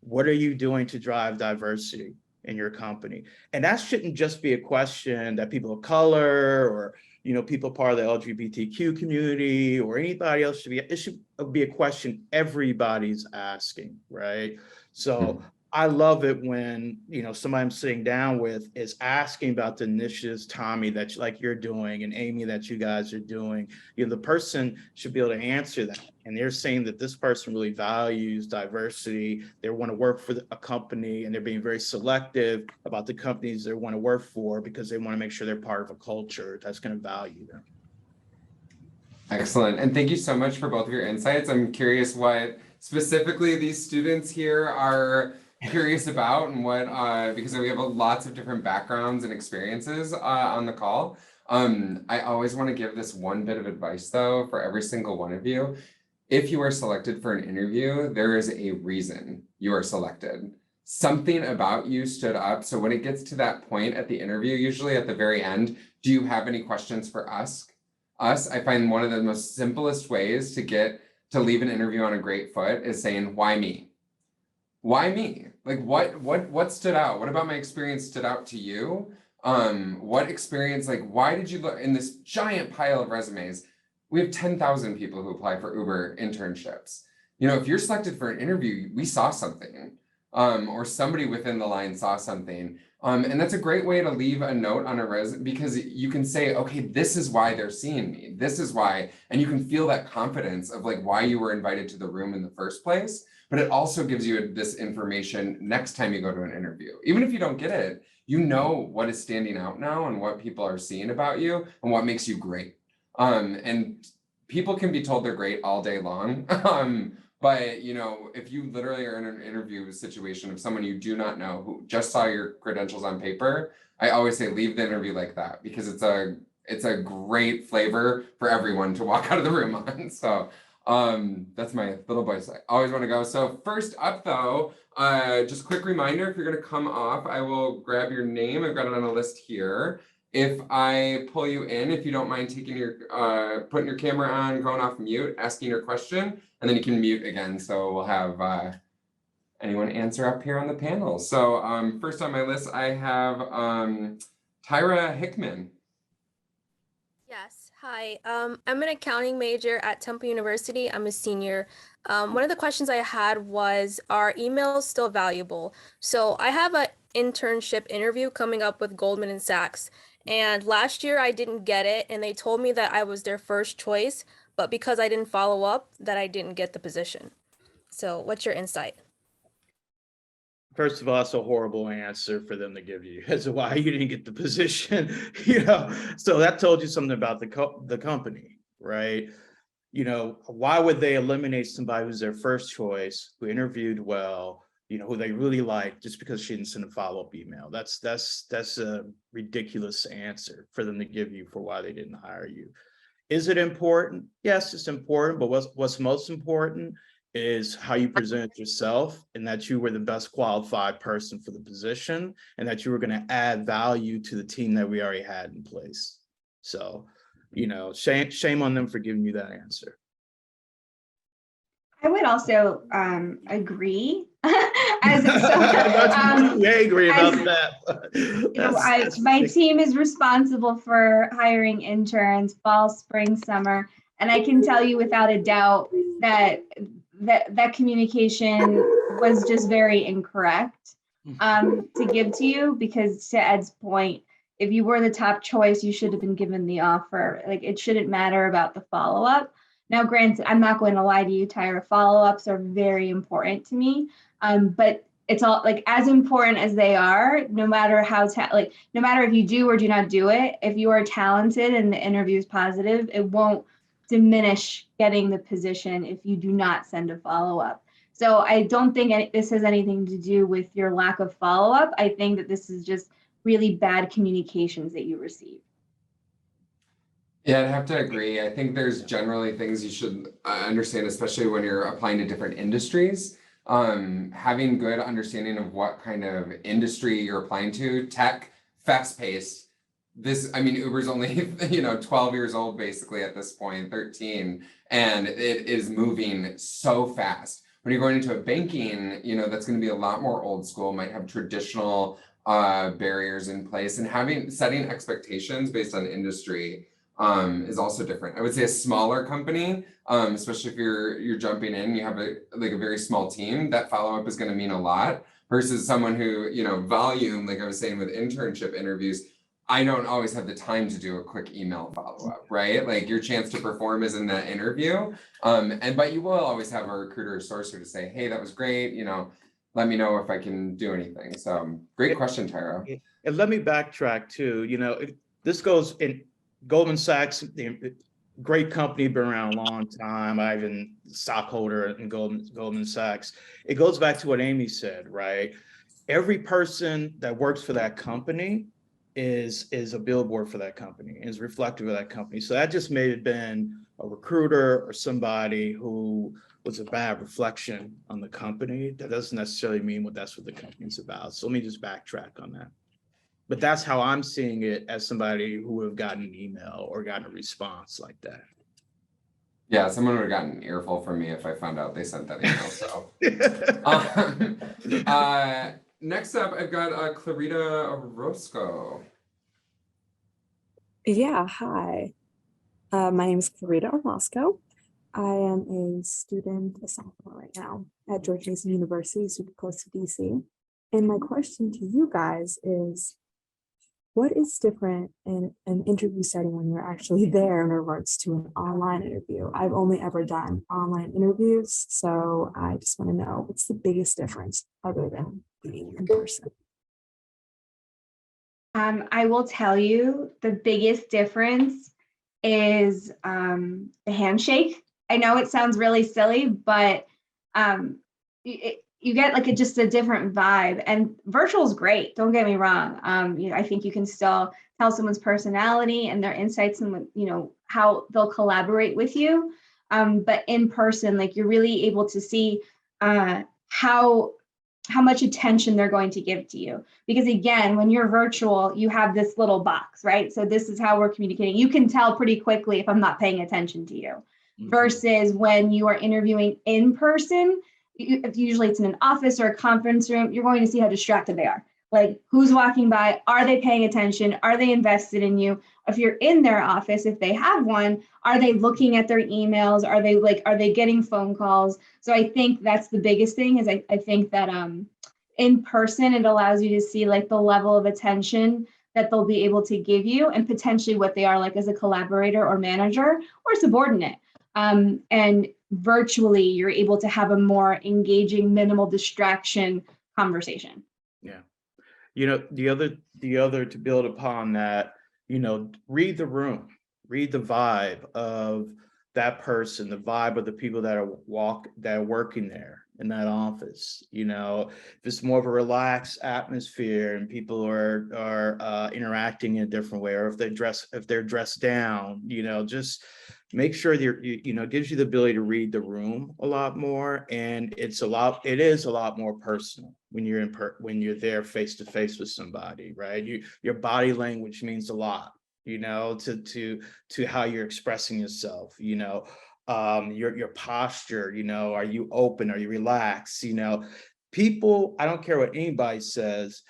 what are you doing to drive diversity in your company? And that shouldn't just be a question that people of color or people part of the LGBTQ community or anybody else should be. It should be a question everybody's asking, right? So I love it when somebody I'm sitting down with is asking about the initiatives, Tommy, that you're doing, and Amy, that you guys are doing. The person should be able to answer that, and they're saying that this person really values diversity. They want to work for a company, and they're being very selective about the companies they want to work for because they want to make sure they're part of a culture that's going to value them. Excellent. And thank you so much for both of your insights. I'm curious what specifically these students here are curious about, and what because we have lots of different backgrounds and experiences on the call. I always want to give this one bit of advice though for every single one of you. If you are selected for an interview, there is a reason you are selected. Something about you stood up. So when it gets to that point at the interview, usually at the very end, do you have any questions for us? I find one of the most simplest ways to leave an interview on a great foot is saying, why me? Why me? What stood out? What about my experience stood out to you? What experience, why did you look in this giant pile of resumes? We have 10,000 people who apply for Uber internships. If you're selected for an interview, we saw something, or somebody within the line saw something. And that's a great way to leave a note on a resume, because you can say, okay, this is why they're seeing me. This is why, and you can feel that confidence of why you were invited to the room in the first place. But it also gives you this information next time you go to an interview. Even if you don't get it, you know what is standing out now and what people are seeing about you and what makes you great. And people can be told they're great all day long. But if you literally are in an interview situation of someone you do not know who just saw your credentials on paper, I always say leave the interview like that, because it's a great flavor for everyone to walk out of the room on. So that's my little voice. I always want to go. So first up though, just a quick reminder, if you're going to come off, I will grab your name. I've got it on a list here. If I pull you in, if you don't mind taking putting your camera on, going off mute, asking your question, and then you can mute again. So we'll have anyone answer up here on the panel. So first on my list, I have Tyra Hickman. Yes, hi. I'm an accounting major at Temple University. I'm a senior. One of the questions I had was, are emails still valuable? So I have an internship interview coming up with Goldman Sachs. And last year I didn't get it, and they told me that I was their first choice, but because I didn't follow up, that I didn't get the position. So what's your insight? First of all, that's a horrible answer for them to give you as to why you didn't get the position, So that told you something about the company, right? Why would they eliminate somebody who's their first choice, who interviewed well, who they really like, just because she didn't send a follow-up email? That's a ridiculous answer for them to give you for why they didn't hire you. Is it important? Yes, it's important, but what's most important is how you present yourself, and that you were the best qualified person for the position, and that you were going to add value to the team that we already had in place. So, shame on them for giving you that answer. I would also agree. I agree about that. My team is responsible for hiring interns fall, spring, summer, and I can tell you without a doubt that communication was just very incorrect to give to you, because to Ed's point, if you were the top choice, you should have been given the offer. Like, it shouldn't matter about the follow-up. Now, granted, I'm not going to lie to you, Tyra, follow-ups are very important to me. But it's all like as important as they are, no matter how, no matter if you do or do not do it, if you are talented and the interview is positive, it won't diminish getting the position if you do not send a follow-up. So I don't think this has anything to do with your lack of follow-up. I think that this is just really bad communications that you receive. Yeah, I'd have to agree. I think there's generally things you should understand, especially when you're applying to different industries. Having good understanding of what kind of industry you're applying to, tech, fast-paced. Uber's only 12 years old basically at this point, 13, and it is moving so fast. When you're going into a banking, that's going to be a lot more old school, might have traditional barriers in place, and setting expectations based on industry is also different. I would say a smaller company, especially if you're jumping in, you have a very small team, that follow-up is going to mean a lot, versus someone who, volume, like I was saying with internship interviews, I don't always have the time to do a quick email follow-up, right? Like, your chance to perform is in that interview. But you will always have a recruiter or sourcer to say, hey, that was great, let me know if I can do anything. So great question, Tyra. And let me backtrack too. This goes in Goldman Sachs, great company, been around a long time. I've been stockholder in Goldman Sachs. It goes back to what Amy said, right? Every person that works for that company is a billboard for that company, is reflective of that company. So that just may have been a recruiter or somebody who was a bad reflection on the company. That doesn't necessarily mean that's what the company's about. So let me just backtrack on that. But that's how I'm seeing it as somebody who would have gotten an email or gotten a response like that. Yeah, someone would have gotten an earful from me if I found out they sent that email. So next up, I've got Clarita Orozco. Yeah, hi. My name is Clarita Orozco. I am a student, a sophomore right now at George Mason University, super close to DC. And my question to you guys is, what is different in an interview setting when you're actually there in regards to an online interview? I've only ever done online interviews, so I just want to know, what's the biggest difference other than being in person? I will tell you the biggest difference is the handshake. I know it sounds really silly, but you get just a different vibe, and virtual is great. Don't get me wrong. I think you can still tell someone's personality and their insights and how they'll collaborate with you. But in person, you're really able to see how much attention they're going to give to you. Because again, when you're virtual, you have this little box, right? So this is how we're communicating. You can tell pretty quickly if I'm not paying attention to you. Mm-hmm. Versus when you are interviewing in person, usually it's in an office or a conference room, you're going to see how distracted they are. like who's walking by, are they paying attention, are they invested in you? If you're in their office, if they have one, are they looking at their emails, are they getting phone calls? So I think that's the biggest thing is I think that in person it allows you to see like the level of attention that they'll be able to give you and potentially what they are like as a collaborator or manager or subordinate. And virtually you're able to have a more engaging, minimal distraction conversation. Yeah. You know, the other to build upon that, you know, read the room, read the vibe of that person, the vibe of the people that are working there in that office. You know, if it's more of a relaxed atmosphere and people are interacting in a different way, or if they're dressed down, you know, just make sure you know, it gives you the ability to read the room a lot more, and it is a lot more personal when you're there face to face with somebody, right? Your body language means a lot, you know, to how you're expressing yourself, you know, your posture, you know, are you open, are you relaxed, you know? People, I don't care what anybody says,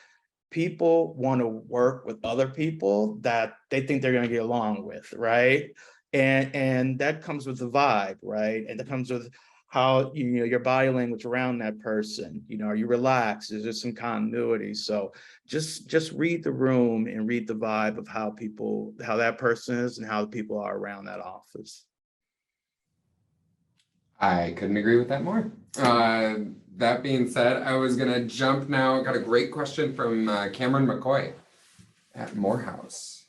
people want to work with other people that they think they're going to get along with, right? And that comes with the vibe, right? And that comes with how, you know, your body language around that person. You know, are you relaxed? Is there some continuity? So just read the room and read the vibe of how that person is and how the people are around that office. I couldn't agree with that more. That being said, I was gonna jump now. Got a great question from Cameron McCoy at Morehouse.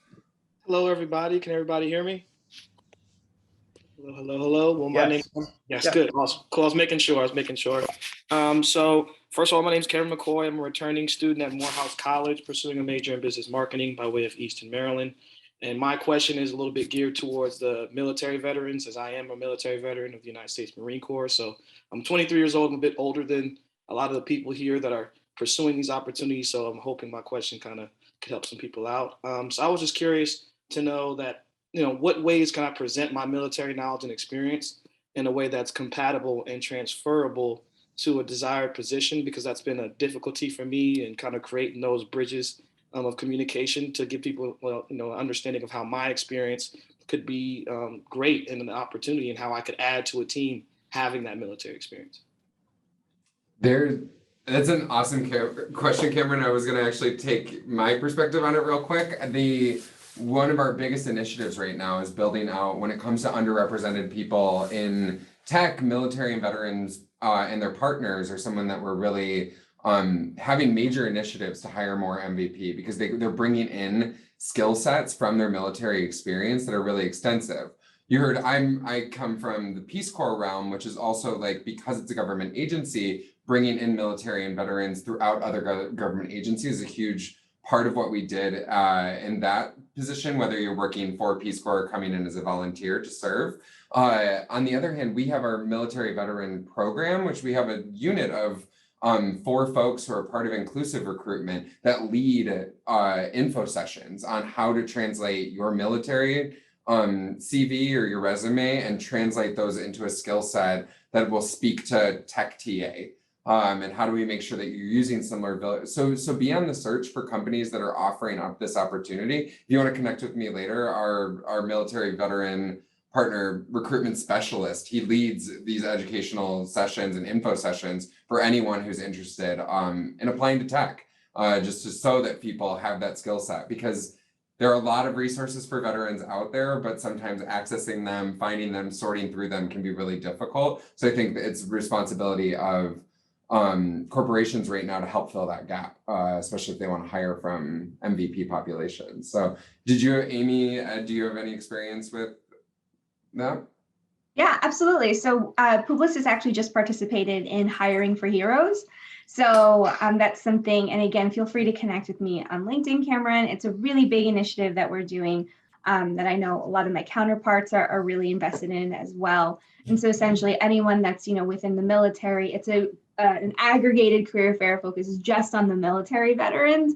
Hello, everybody. Can everybody hear me? Hello, hello, hello. Well, my name. Yes, good. Awesome. Cool. I was making sure. So first of all, my name is Kevin McCoy. I'm a returning student at Morehouse College, pursuing a major in business marketing by way of Eastern Maryland. And my question is a little bit geared towards the military veterans, as I am a military veteran of the United States Marine Corps. So I'm 23 years old. I'm a bit older than a lot of the people here that are pursuing these opportunities. So I'm hoping my question kind of could help some people out. So I was just curious to know that, you know, what ways can I present my military knowledge and experience in a way that's compatible and transferable to a desired position, because that's been a difficulty for me in kind of creating those bridges of communication to give people, well, you know, an understanding of how my experience could be great and an opportunity and how I could add to a team having that military experience. That's an awesome question, Cameron. I was going to actually take my perspective on it real quick. One of our biggest initiatives right now is building out, when it comes to underrepresented people in tech, military and veterans and their partners are someone that we're really having major initiatives to hire more MVP, because they're bringing in skill sets from their military experience that are really extensive. You heard I come from the Peace Corps realm, which is also, like, because it's a government agency, bringing in military and veterans throughout other government agencies is a huge part of what we did in that position, whether you're working for Peace Corps or coming in as a volunteer to serve. On the other hand, we have our military veteran program, which we have a unit of 4 folks who are part of inclusive recruitment that lead info sessions on how to translate your military CV or your resume and translate those into a skill set that will speak to tech TA. And how do we make sure that you're using similar, so be on the search for companies that are offering up this opportunity. If you want to connect with me later, our military veteran partner recruitment specialist, he leads these educational sessions and info sessions for anyone who's interested in applying to tech, just so that people have that skill set, because there are a lot of resources for veterans out there, but sometimes accessing them, finding them, sorting through them can be really difficult. So I think that it's responsibility of corporations right now to help fill that gap, especially if they want to hire from MVP populations. So Amy, do you have any experience with that? Yeah, absolutely. So Publicis actually just participated in Hiring for Heroes. So that's something, and again, feel free to connect with me on LinkedIn, Cameron. It's a really big initiative that we're doing that I know a lot of my counterparts are really invested in as well. And so essentially anyone that's, you know, within the military, it's an aggregated career fair focused just on the military veterans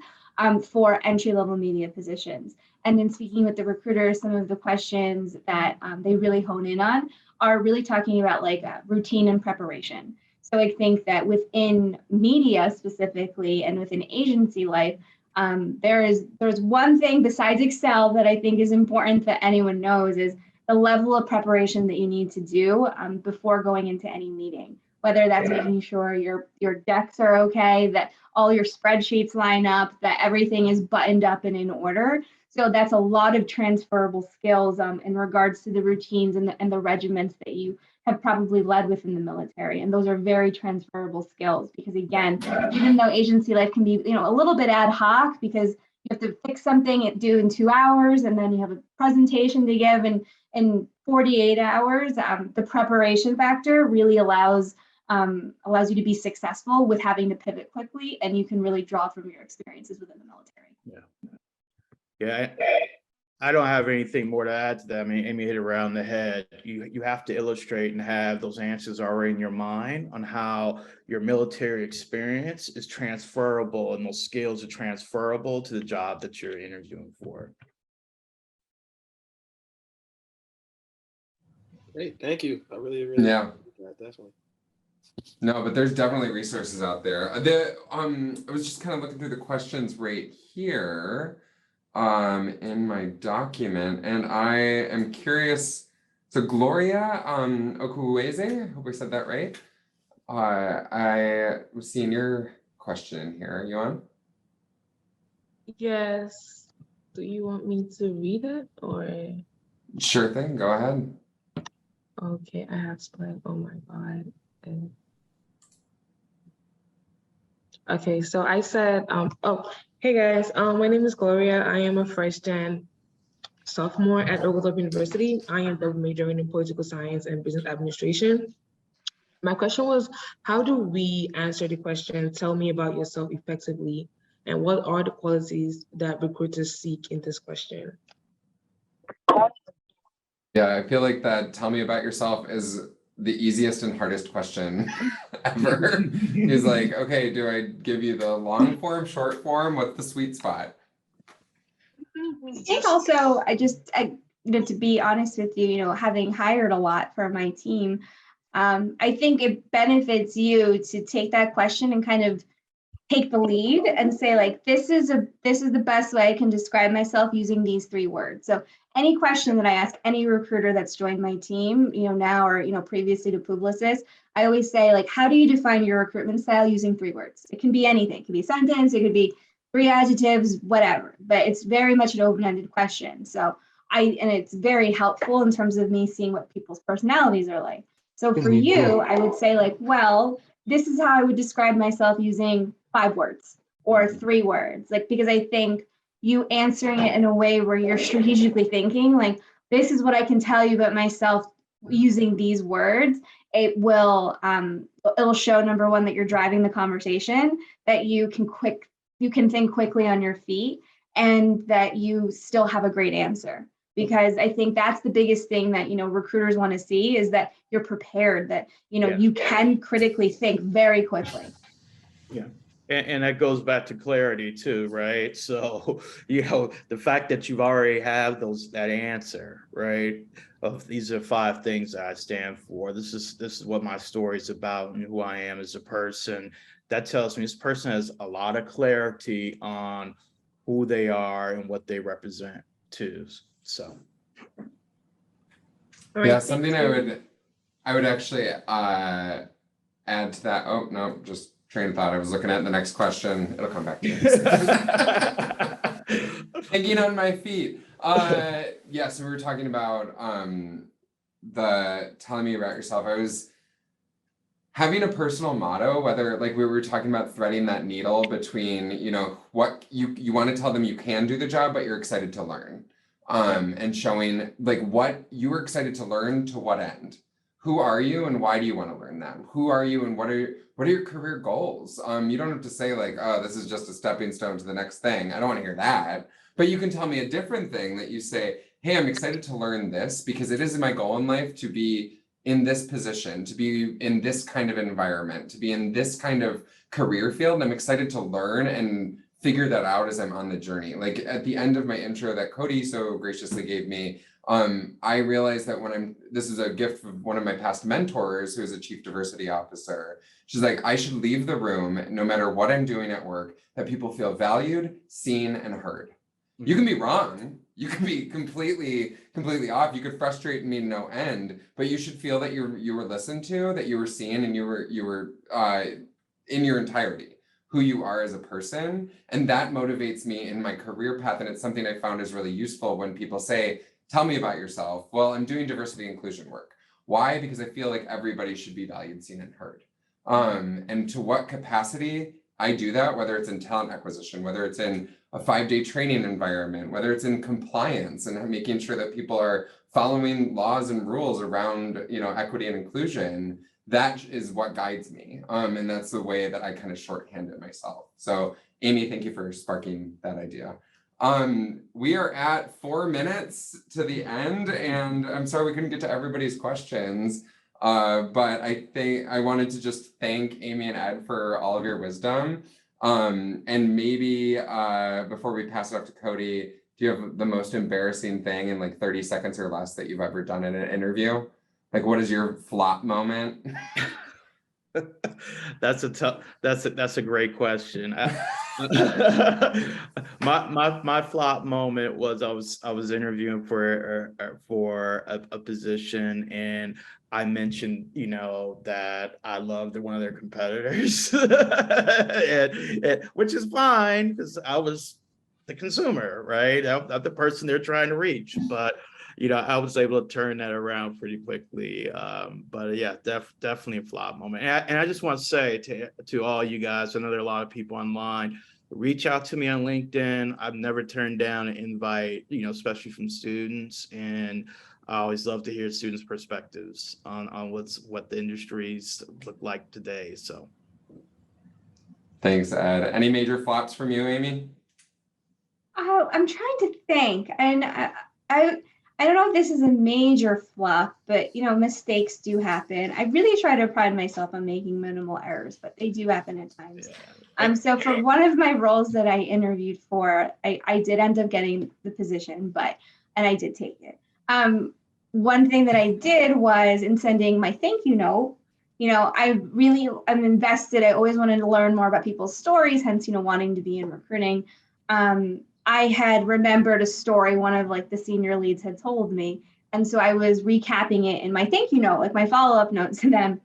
for entry-level media positions. And then speaking with the recruiters, some of the questions that they really hone in on are really talking about like routine and preparation. So I think that within media specifically and within agency life, there's one thing besides Excel that I think is important that anyone knows is the level of preparation that you need to do before going into any meeting. Whether that's making sure your decks are okay, that all your spreadsheets line up, that everything is buttoned up and in order. So that's a lot of transferable skills in regards to the routines and the regiments that you have probably led within the military. And those are very transferable skills because again, even though agency life can be, a little bit ad hoc because you have to fix something due in 2 hours and then you have a presentation to give in 48 hours, the preparation factor really allows you to be successful with having to pivot quickly, and you can really draw from your experiences within the military. Yeah, I don't have anything more to add to that. I mean, Amy hit it around the head. You have to illustrate and have those answers already in your mind on how your military experience is transferable and those skills are transferable to the job that you're interviewing for. Great, thank you. I really Yeah. that, definitely. No, but there's definitely resources out there. I was just kind of looking through the questions right here in my document, and I am curious. So Gloria Okuweze, hope I said that right. I was seeing your question here. Are you on? Yes. Do you want me to read it or? Sure thing. Go ahead. Okay, I have split. Oh my God. Okay, so I said, hey guys, my name is Gloria. I am a first gen sophomore at Oglethorpe University. I am double majoring in political science and business administration. My question was, how do we answer the question, tell me about yourself effectively, and what are the qualities that recruiters seek in this question? Yeah, I feel like that tell me about yourself is the easiest and hardest question ever. He's like, okay, do I give you the long form, short form? What's the sweet spot? I think also, to be honest with you, having hired a lot for my team, I think it benefits you to take that question and kind of take the lead and say like, this is the best way I can describe myself using these 3 words. So any question that I ask any recruiter that's joined my team, now or, previously to Publicis, I always say like, how do you define your recruitment style using 3 words? It can be anything. It could be a sentence. It could be 3 adjectives, whatever, but it's very much an open-ended question. So and it's very helpful in terms of me seeing what people's personalities are like. So for you, I would say like, well, this is how I would describe myself using 5 words or 3 words, like, because I think you answering it in a way where you're strategically thinking like, this is what I can tell you about myself using these words. It'll show, number one, that you're driving the conversation, that you can think quickly on your feet, and that you still have a great answer. Because I think that's the biggest thing that, recruiters want to see is that you're prepared, that, you can critically think very quickly. Yeah. And that goes back to clarity too, right? So, the fact that you've already have that answer, right? Of these are 5 things that I stand for. This is what my story is about and who I am as a person. That tells me this person has a lot of clarity on who they are and what they represent too. So. Yeah, something I would actually add to that. Oh no, just train of thought. I was looking at the next question. It'll come back to me. Hanging on my feet. Yeah, so we were talking about the telling me about yourself. I was having a personal motto, whether like we were talking about threading that needle between, what you want to tell them you can do the job, but you're excited to learn. And showing like what you were excited to learn to what end. Who are you and why do you want to learn that? Who are you and what are your career goals? You don't have to say like, oh, this is just a stepping stone to the next thing. I don't want to hear that. But you can tell me a different thing that you say, hey, I'm excited to learn this because it is my goal in life to be in this position, to be in this kind of environment, to be in this kind of career field. And I'm excited to learn and figure that out as I'm on the journey. Like at the end of my intro that Cody so graciously gave me, I realized that this is a gift of one of my past mentors, who is a chief diversity officer. She's like, I should leave the room no matter what I'm doing at work, that people feel valued, seen, and heard. You can be wrong. You can be completely off. You could frustrate me no end, but you should feel that you were listened to, that you were seen, and you were in your entirety, who you are as a person. And that motivates me in my career path. And it's something I found is really useful when people say, tell me about yourself. Well, I'm doing diversity inclusion work. Why? Because I feel like everybody should be valued, seen, and heard. And to what capacity I do that, whether it's in talent acquisition, whether it's in a 5-day training environment, whether it's in compliance and making sure that people are following laws and rules around, equity and inclusion, that is what guides me. And that's the way that I kind of shorthand it myself. So Amy, thank you for sparking that idea. We are at 4 minutes to the end, and I'm sorry we couldn't get to everybody's questions. But I think I wanted to just thank Amy and Ed for all of your wisdom. And maybe before we pass it up to Cody, do you have the most embarrassing thing in like 30 seconds or less that you've ever done in an interview? Like, what is your flop moment? That's a great question. My flop moment was I was interviewing for a position, and I mentioned, that I loved one of their competitors, and which is fine because I was the consumer, right? I'm the person they're trying to reach, but I was able to turn that around pretty quickly. But yeah, definitely a flop moment. And I just want to say to all you guys, I know there are a lot of people online, reach out to me on LinkedIn. I've never turned down an invite, especially from students. And I always love to hear students' perspectives on what the industries look like today. So. Thanks, Ed. Any major flops from you, Amy? Oh, I'm trying to think, and I don't know if this is a major flop, but mistakes do happen. I really try to pride myself on making minimal errors, but they do happen at times. Yeah. So for one of my roles that I interviewed for, I did end up getting the position, and I did take it. One thing that I did was in sending my thank you note, I'm invested. I always wanted to learn more about people's stories, hence, wanting to be in recruiting. I had remembered a story one of the senior leads had told me. And so I was recapping it in my thank you note, my follow-up note to them.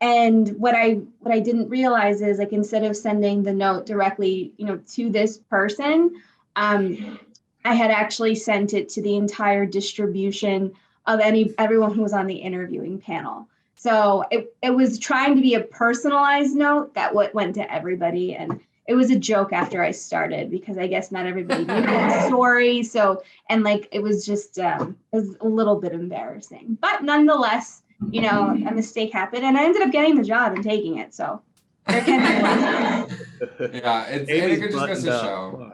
And what I didn't realize is instead of sending the note directly, to this person, I had actually sent it to the entire distribution of everyone who was on the interviewing panel. So it was trying to be a personalized note that went to everybody. And it was a joke after I started because I guess not everybody knew the story. So, and it was just, it was a little bit embarrassing, but nonetheless, a mistake happened and I ended up getting the job and taking it. So there can be lessons. Yeah, it just goes to show.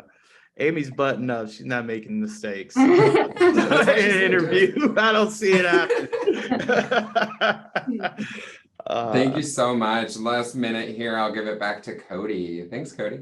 Amy's buttoned up. She's not making mistakes. Interview. I don't see it happen. Thank you so much. Last minute here, I'll give it back to Cody. Thanks, Cody.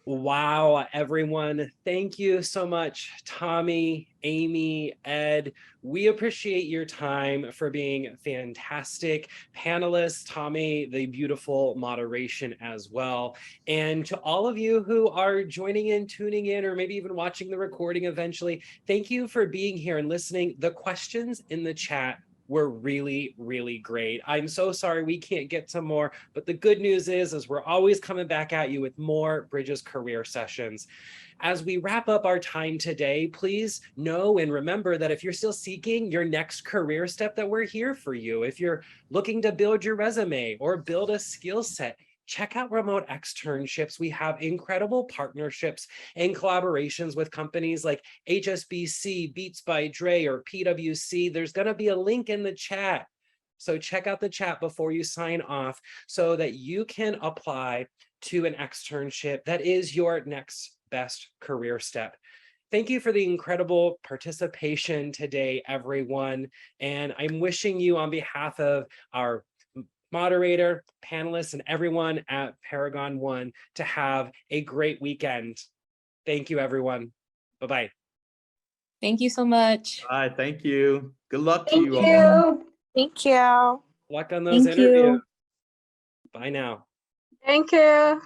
Wow, everyone. Thank you so much, Tommy, Amy, Ed. We appreciate your time for being fantastic panelists. Tommy, the beautiful moderation as well. And to all of you who are joining in, tuning in, or maybe even watching the recording eventually, thank you for being here and listening. The questions in the chat were really, really great. I'm so sorry we can't get to more, but the good news is we're always coming back at you with more Bridges Career Sessions. As we wrap up our time today, please know and remember that if you're still seeking your next career step, that we're here for you. If you're looking to build your resume or build a skill set, check out remote externships. We have incredible partnerships and collaborations with companies like HSBC, Beats by Dre, or PwC. There's going to be a link in the chat. So check out the chat before you sign off so that you can apply to an externship that is your next best career step. Thank you for the incredible participation today, everyone. And I'm wishing you on behalf of our moderator, panelists, and everyone at Paragon One to have a great weekend. Thank you, everyone. Bye-bye. Thank you so much. All right, thank you. Good luck to Thank you all. you. Thank you. Luck on those Thank interviews. you. Bye now. Thank you.